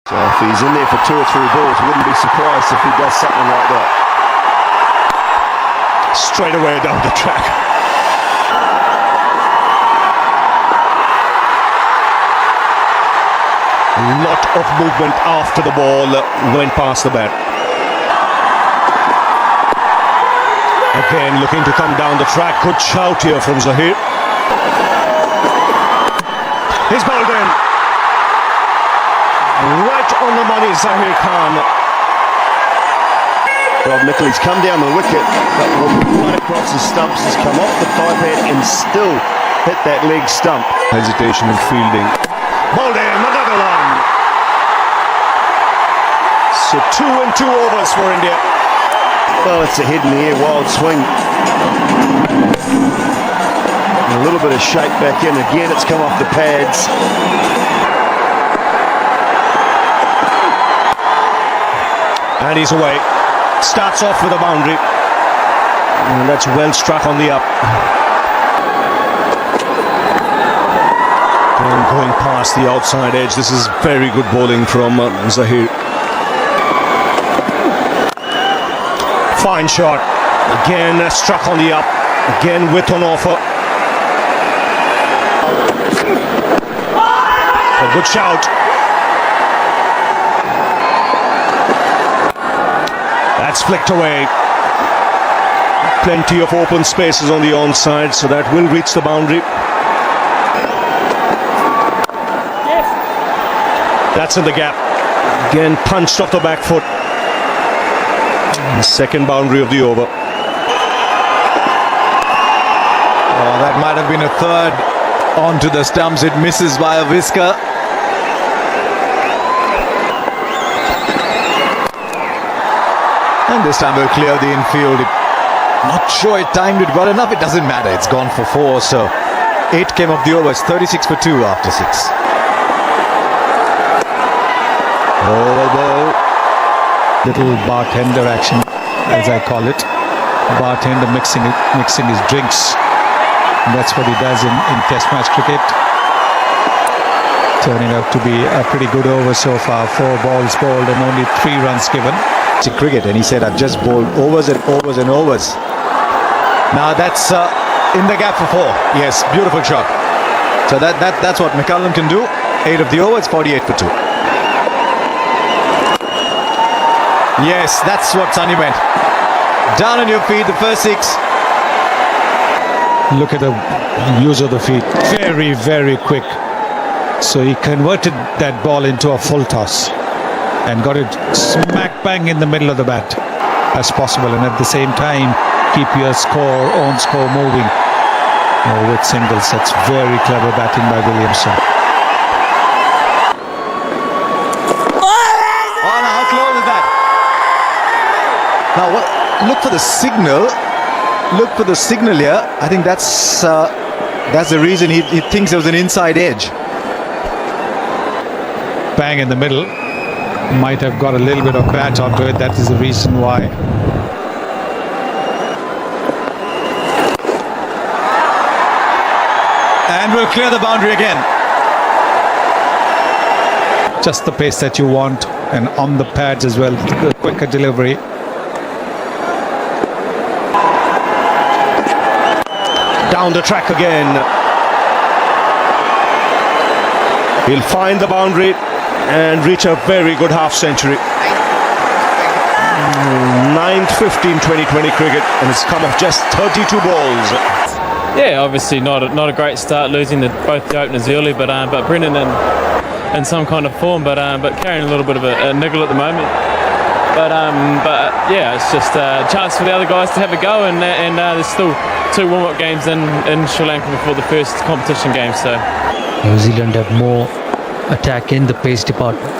So if he's in there for 2 or 3 balls, wouldn't be surprised if he does something like that. Straight away down the track. A lot of movement after the ball went past the bat. Again looking to come down the track. Good shout here from Zahir. He's bowled in. Right on the money, Zahir Khan. Rob Nickley's come down the wicket, but right across the stumps, has come off the thigh pad and still hit that leg stump. Hesitation in fielding. Bowled in, another one. So 2 and 2 overs for India. Well, it's a head in the air wild swing. And a little bit of shape back in. Again, it's come off the pads. And he's away. Starts off with a boundary. And that's well struck on the up. And going past the outside edge. This is very good bowling from Zahir. Fine shot. Again struck on the up. Again width on offer. A good shout. That's flicked away. Plenty of open spaces on the onside, so that will reach the boundary. That's in the gap. Again punched off the back foot. The second boundary of the over. Oh, that might have been a third onto the stumps. It misses by a whisker. And this time we'll clear the infield. Not sure it timed it well enough. It doesn't matter. It's gone for 4. So 8 came off the over. It's 36 for 2 after 6. Oh, little bartender action, as I call it. Bartender mixing his drinks. And that's what he does in Test match cricket. Turning out to be a pretty good over so far. 4 balls bowled and only 3 runs given. To cricket, and he said, I've just bowled overs and overs and overs. Now that's in the gap for 4. Yes, beautiful shot. So that's what McCullum can do. 8 of the over, it's 48 for 2. Yes, that's what Sunny meant. Down on your feet, the first 6. Look at the use of the feet. Very, very quick. So he converted that ball into a full toss and got it smack bang in the middle of the bat as possible, and at the same time keep your own score moving with singles. That's very clever batting by Williamson. Oh, now how close is that? Now look for the signal. Look for the signal here. I think that's the reason he thinks there was an inside edge. Bang in the middle. Might have got a little bit of bat onto it. That is the reason why. And we'll clear the boundary again. Just the pace that you want, and on the pads as well. The quicker delivery. Down the track again. He'll find the boundary and reach a very good half century. 9:15 2020 cricket, and it's come off just 32 balls. Yeah, obviously not a great start, losing both the openers early, but Brennan in some kind of form, but carrying a little bit of a niggle at the moment. But yeah, it's just a chance for the other guys to have a go, and there's still 2 warm-up games in Sri Lanka before the first competition game. So New Zealand have more attack in the pace department.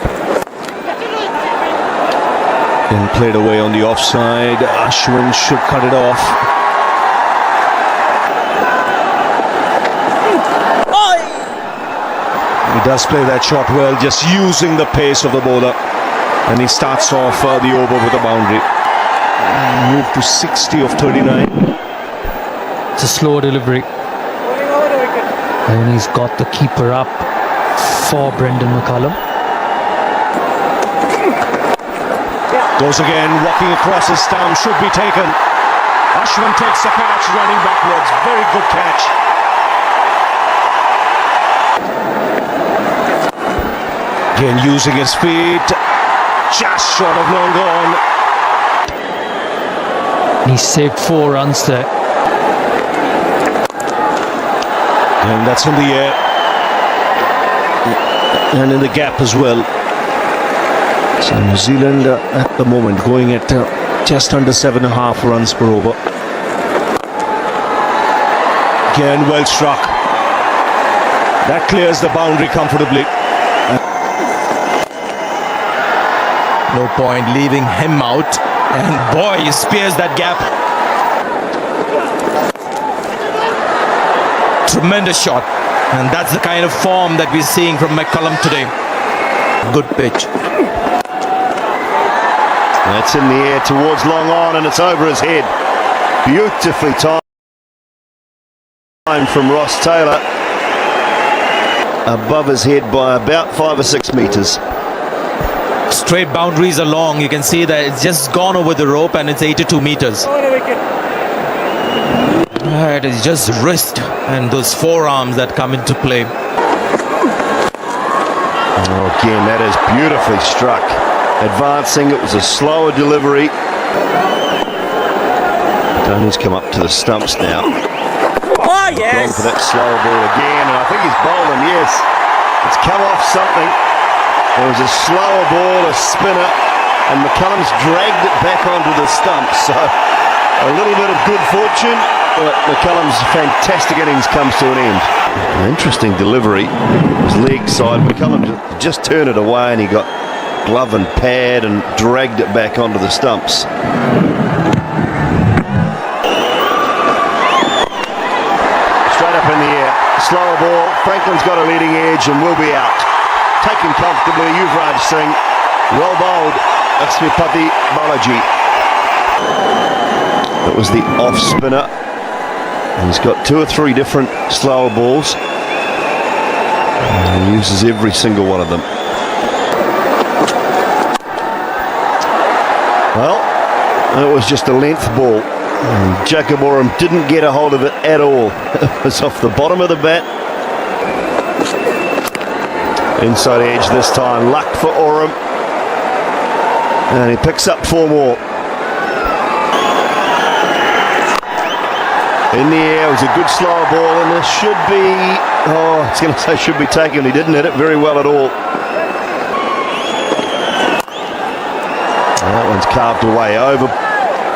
Then played away on the offside. Ashwin should cut it off. He does play that shot well, just using the pace of the bowler. And he starts off the over with a boundary. Moved to 60 of 39. It's a slow delivery. And he's got the keeper up for Brendan McCullum. Goes again, walking across his stump, should be taken. Ashwin takes the catch, running backwards. Very good catch. Again, using his feet. Just short of long gone. He saved 4 runs there. And that's in the air. And in the gap as well. So New Zealand at the moment going at just under 7.5 runs per over. Again, well struck. That clears the boundary comfortably. No point leaving him out. And boy, he spears that gap. Tremendous shot. And that's the kind of form that we're seeing from McCullum today. Good pitch. That's in the air towards long on, and it's over his head. Beautifully timed from Ross Taylor. Above his head by about 5 or 6 metres. Straight boundaries are long. You can see that it's just gone over the rope and it's 82 meters. It is just wrist and those forearms that come into play. Oh, again, that is beautifully struck. Advancing, it was a slower delivery. Tony's come up to the stumps now. Oh, yes! Going for that slower ball again, and I think he's bowled him, yes. It's come off something. There was a slower ball, a spinner, and McCullum's dragged it back onto the stumps. So a little bit of good fortune, but McCullum's fantastic innings comes to an end. An interesting delivery. His leg side, McCullum just turned it away, and he got glove and pad and dragged it back onto the stumps. Straight up in the air, slower ball. Franklin's got a leading edge and will be out. Taken comfortably, Yuvraj Singh. Well bowled, Lakshmipati Balaji. That was the off spinner. He's got 2 or 3 different slower balls. And he uses every single one of them. Well, it was just a length ball. And Jacob Oram didn't get a hold of it at all. It was off the bottom of the bat. Inside edge this time, luck for Oram. And he picks up 4 more. In the air, it was a good slower ball, and this should be, I was going to say should be taken. He didn't hit it very well at all. And that one's carved away over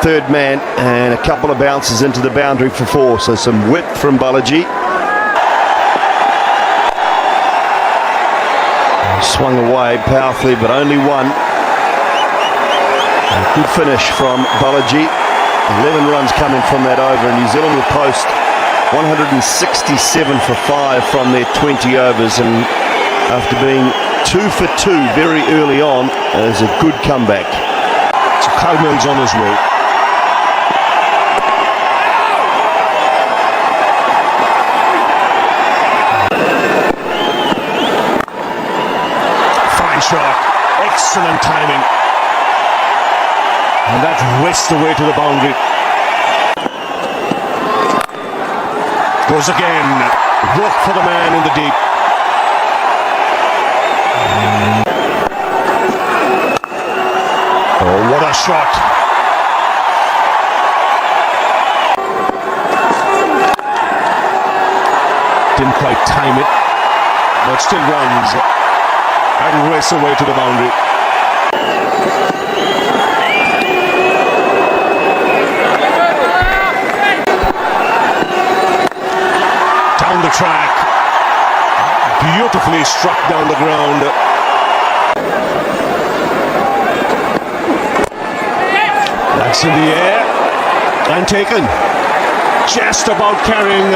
third man, and a couple of bounces into the boundary for 4. So some whip from Balaji. Swung away powerfully, but only 1. A good finish from Balaji. 11 runs coming from that over, and New Zealand will post 167 for 5 from their 20 overs, and after being 2 for 2 very early on, is a good comeback. So Kalmel's on his way. Fine shot, excellent timing. And that wrests away to the boundary. Goes again. Work for the man in the deep. Oh, what a shot. Didn't quite time it, but still runs. And rests away to the boundary. Down the track, beautifully struck down the ground. That's in the air and taken. Just about carrying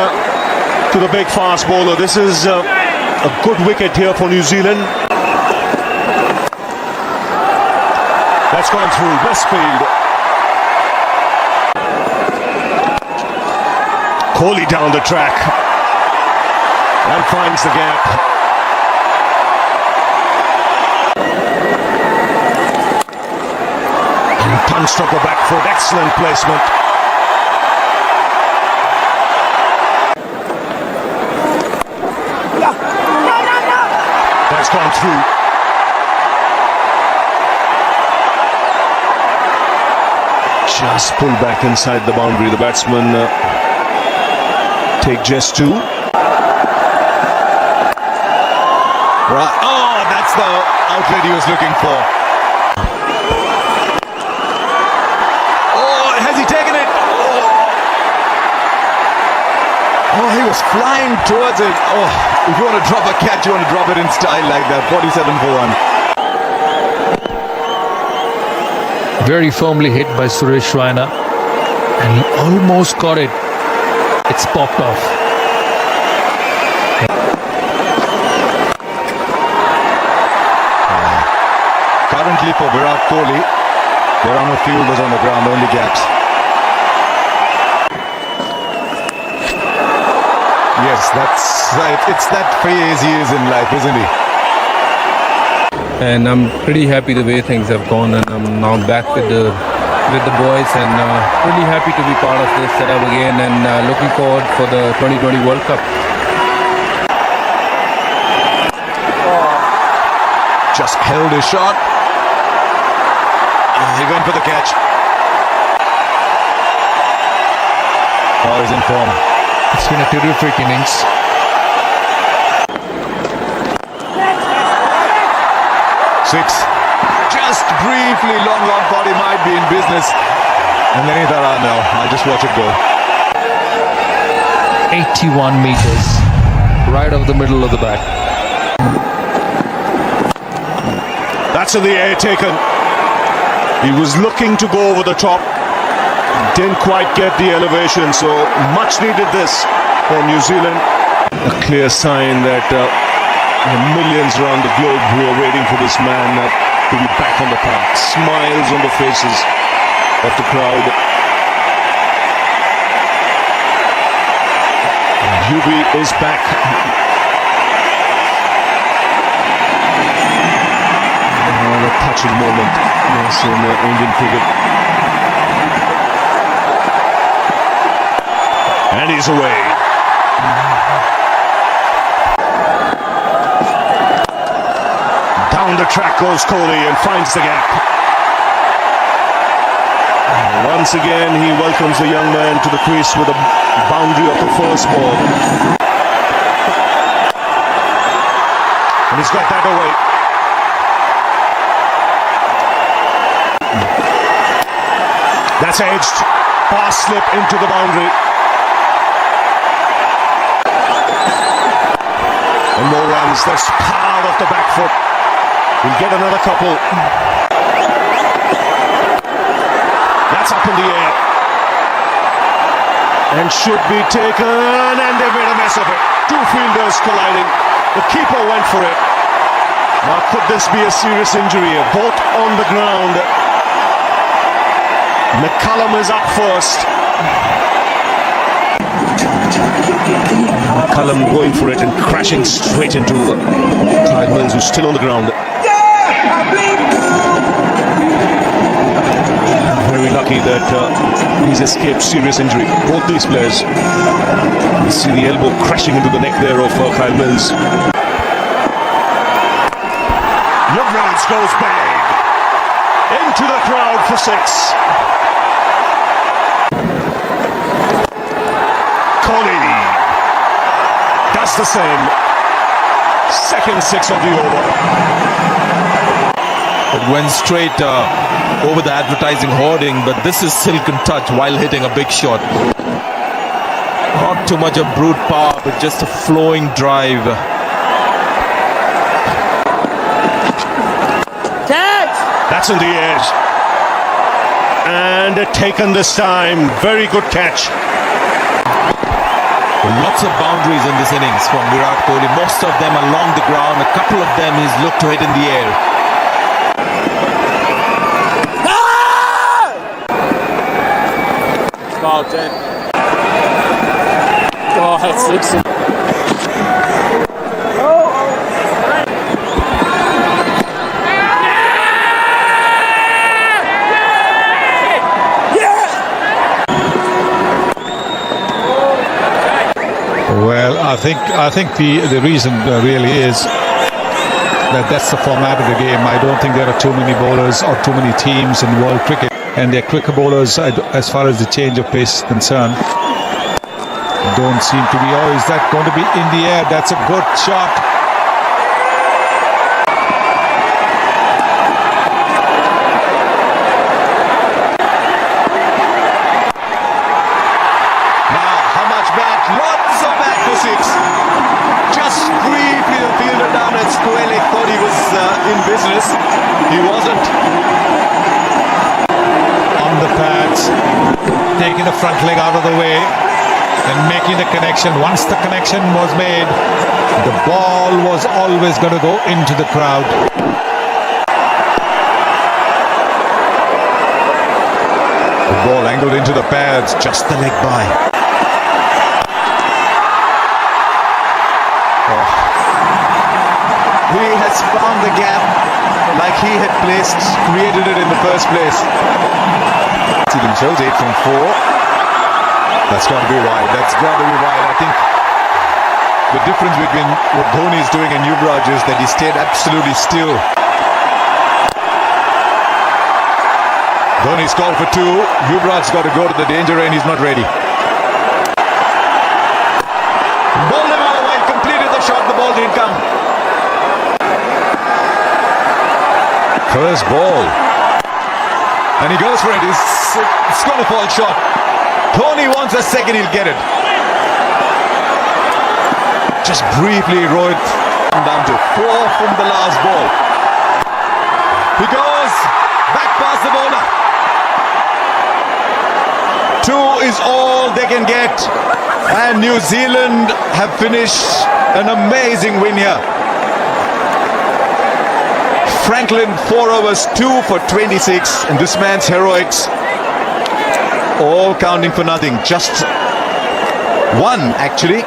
to the big fast bowler. This is a good wicket here for New Zealand. That's gone through Westfield. Kohli down the track. And finds the gap. punched off the back foot. Excellent placement. That's gone through. Just pull back inside the boundary. The batsman take just two. Right. Oh, that's the outlet he was looking for. Oh, has he taken it? Oh, he was flying towards it. Oh, if you want to drop a catch, you want to drop it in style like that. 47 for 1. Very firmly hit by Suresh Raina, and he almost got it. It's popped off. Currently for Virat Kohli, there are no fielders on the ground, only gaps. Yes, that's right. It's that phase he is in life, isn't he? And I'm pretty happy the way things have gone, and I'm now back with the boys, and really happy to be part of this setup again, and looking forward for the 2020 World Cup. Just held his shot. He went for the catch. Oh, he's in form. It's been a terrific innings. Six. Just briefly, long thought he might be in business. And then he thought, oh no, I'll just watch it go. 81 meters, right over the middle of the bat. That's in the air taken. He was looking to go over the top. Didn't quite get the elevation, so much needed this for New Zealand. A clear sign that millions around the globe who are waiting for this man to be back on the park. Smiles on the faces of the crowd. Yubi is back. A touching moment, yes, in Indian cricket. And he's away. Down the track goes Kohli and finds the gap. Once again, he welcomes the young man to the crease with a boundary of the first ball. And he's got that away. That's edged. Pass slip into the boundary. And more runs. There's power off the back foot. We'll get another couple. That's up in the air. And should be taken. And they made a mess of it. Two fielders colliding. The keeper went for it. Now could this be a serious injury? Both on the ground. McCullum is up first. McCullum going for it and crashing straight into Kyle Mills, who's still on the ground. Very lucky that he's escaped serious injury. Both these players. You see the elbow crashing into the neck there of Kyle Mills. Lovelands goes bang into the crowd for six. Kohli does the same. Second six of the over. It went straight over the advertising hoarding, but this is silken touch while hitting a big shot. Not too much of brute power, but just a flowing drive. That's in the air. And taken this time. Very good catch. Lots of boundaries in this innings from Virat Kohli. Most of them along the ground. A couple of them he's looked to hit in the air. Foul 10. Oh, that's six. I think the reason really is that's the format of the game. I don't think there are too many bowlers or too many teams in world cricket, and they're quicker bowlers as far as the change of pace is concerned. Don't seem to be. Oh, is that going to be in the air? That's a good shot. Now, how much back? Lots of back for six. Just briefly the fielder down at Squellick thought he was in business. He wasn't. On the pads, taking the front leg out of the way and making the connection. Once the connection was made, the ball was always going to go into the crowd. The ball angled into the pads, just the leg by. Oh. He has found the gap like he had created it in the first place. See themselves 8 from 4. That's got to be wide. That's got to be wide. I think the difference between what Dhoni is doing and Yuvraj is that he stayed absolutely still. Dhoni's called for 2. Yuvraj's got to go to the danger and he's not ready. Bowled him out while completed the shot. The ball didn't come. First ball. And he goes for it. It's going to fall short. Dhoni wants a second, he'll get it. Just briefly, Rohit down to 4 from the last ball. He goes back past the bowler. 2 is all they can get. And New Zealand have finished an amazing win here. Franklin 4 overs, 2 for 26, and this man's heroics all counting for nothing. Just 1 actually